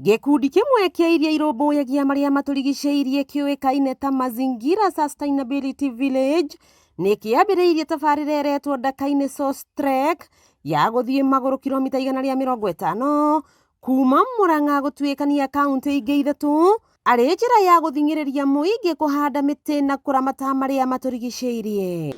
Gikundi kimwe kia iria irũmbũyagia marĩa matũrigicĩirie kĩũĩkaine ta Mazingira Sustainability Village nĩ kĩambĩrĩirie tabarĩra ĩretwo Ndakaine Source Trek ya gũthiĩ magũrũ kilomita 150 kuma Murang'a gũtuĩkania kaunti ingĩ ithatũ arĩ njĩra ya gũthing'ĩrĩria mũingĩ kũhanda mĩtĩ na kũramata marĩa matũrigicĩirie.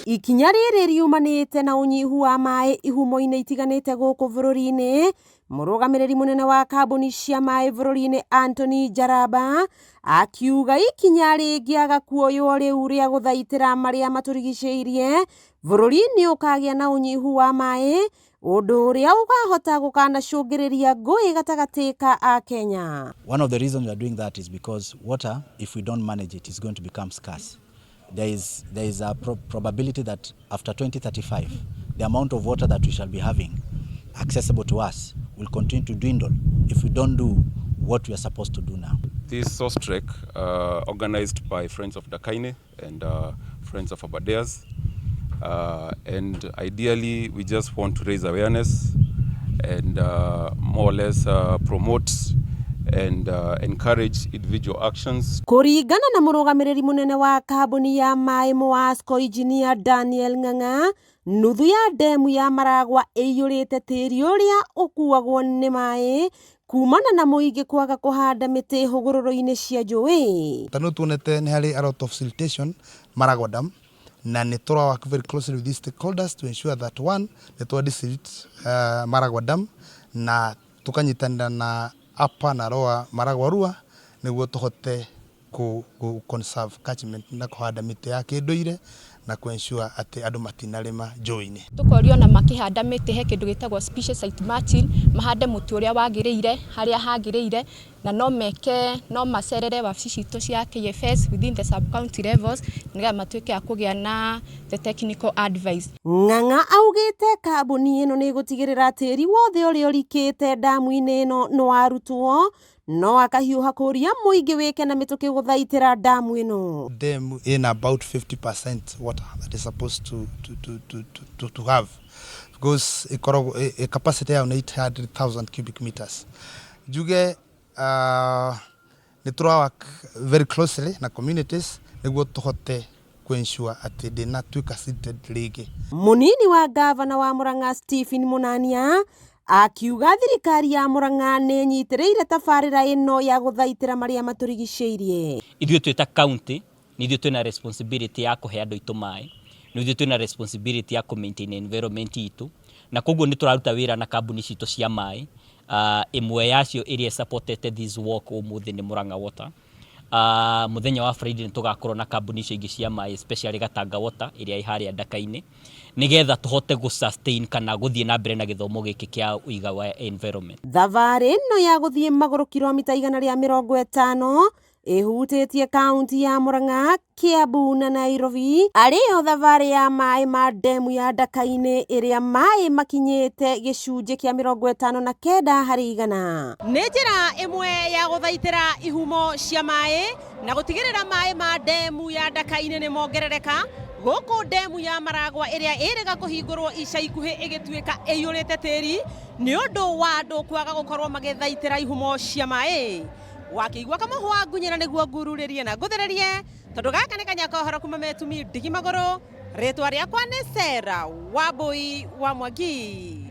Ikinya rĩrĩ riumanĩte na ũnyihu wa maĩ ihumo-inĩ itiganĩte gũkũ bũrũri-inĩ. Mũrũgamĩrĩri mũnene wa kambuni cia maĩ bũrũri-inĩ Anthony Jaraba akiuga ikinya rĩngĩaga kuoywo rĩu rĩa gũthaitĩra marĩa matũrigicĩirie, bũrũri nĩ ũkagĩa na ũnyihu wa maĩ, ũndũ ũrĩa ũkahota gũkanacũngĩrĩria ngũĩ gatagatĩ ka Akenya. One of the reasons we are doing that is because water, if we don't manage it, is going to become scarce. There is a probability that after 2035, the amount of water that we shall be having accessible to us will continue to dwindle if we don't do what we are supposed to do now. This Source Trek, organized by Friends of Ndakaine and Friends of Aberdares, and ideally we just want to raise awareness and more or less promote and encourage individual actions. Kũringana na mũrũgamĩrĩri mũnene wa kambuni ya maĩ Muasco Engineer Daniel Ng'ang'a, nuthu ya demu ya Maragwa ĩiyũrĩte tĩri ũrĩa ũkuagwo nĩ maĩ kumana na mũingĩ kwaga kũhanda mĩtĩ hũgũrũrũ-inĩ cia njũĩ. Tano tuonete nĩ harĩ a lot of siltation Maragwa Dam, na nĩ tũra work very closely with these stakeholders to ensure that one, nĩ twa desilt Maragwa Dam na tukanyitanĩra na Upper na Lower Maragwa Rua nĩguo tũhote conserve catchment na kũhanda mĩtĩ ya kĩndũire na ensure atĩ andũ matinarĩma njũĩ-inĩ. Tũkorio na makĩhanda mĩtĩ he kĩndũ gĩtagwo species site matching, mahande mũtĩ ũrĩa wagĩrĩire harĩa hagĩrĩire, na no macerere wabici citũ cia KFS within the sub county levels nĩgetha matuĩke a kũgĩa na the technical advice. Ng'ang'a augĩte kambuni ĩno nĩ gũtigĩrĩra tĩri wothe ũrĩa ũrikĩte damu-inĩ ĩno nĩ warutwo, no akahiũha kũria mũingĩ wĩke na mĩtũkĩ gũthaitĩra damu ĩno. Dam in about 50% water that is supposed to have, because a capacity of 800,000 cubic meters. Juge nĩ tũra work very closely na communities nĩguo tũhote ensure atĩ ndĩnatuĩka seated rĩngĩ. Mũnini wa gavana wa Murang'a Stephen Mũnania akiuga thirikari ya Murang'a nĩ nyitĩrĩire tabarĩra ĩno ya gũthaitĩra marĩa matũrigicĩirie. Ithuĩ twĩ ta county nĩ ithuĩ twĩna responsibility ya kũhe andũ aitũ maĩ, nĩ ithuĩ twĩna responsibility ya maintain environment itũ, na koguo nĩ tũraruta wĩra na kambuni citũ cia maĩ. Ĩmwe yacio ĩrĩa supported this work ũmũthĩ nĩ Murang'a Water. Mũthenya wa Friday nĩ tũgakorwo na kambuni icio ingĩ cia maĩ, especially Gatanga Water ĩrĩa ĩ harĩa Ndakaine, nĩgetha tũhote sustain kana gũthiĩ na mbere na gĩthomo gĩkĩ kĩa ũiga wa environment. Thabarĩ ĩno ya gũthiĩ magũrũ kilomita 150 ĩhutĩtie kaunti ya Murang'a, Kiambu na Nairobi, arĩyo thabarĩ ya maĩ ma demu ya Ndakaine ĩrĩa maĩ makinyĩte gĩcunjĩ kĩa 59 harĩ igana. Nĩ njĩra ĩmwe ya gũthaitĩra ihumo cia maĩ na gũtigĩrĩra maĩ ma demu ya Ndakaine nĩ mongerereka gũkũ demu ya Maragwa ĩrĩa ĩrĩga kũhingũrwo ica ikuhĩ ĩgĩtuĩka ĩiyũrĩte tĩri nĩ ũndũ wa andũ kwaga gũkorwo magĩthaitĩra ihumo cia maĩ. Wakĩigua kamũhwa ngunyĩra nĩguo ngururĩrie na ngũthererie, tondũ gaka nĩ Kanyakohoro kuma Metumi Ndigi Magũrũ, rĩtwa rĩakwa nĩ Sarah Wambui wa Mwangi.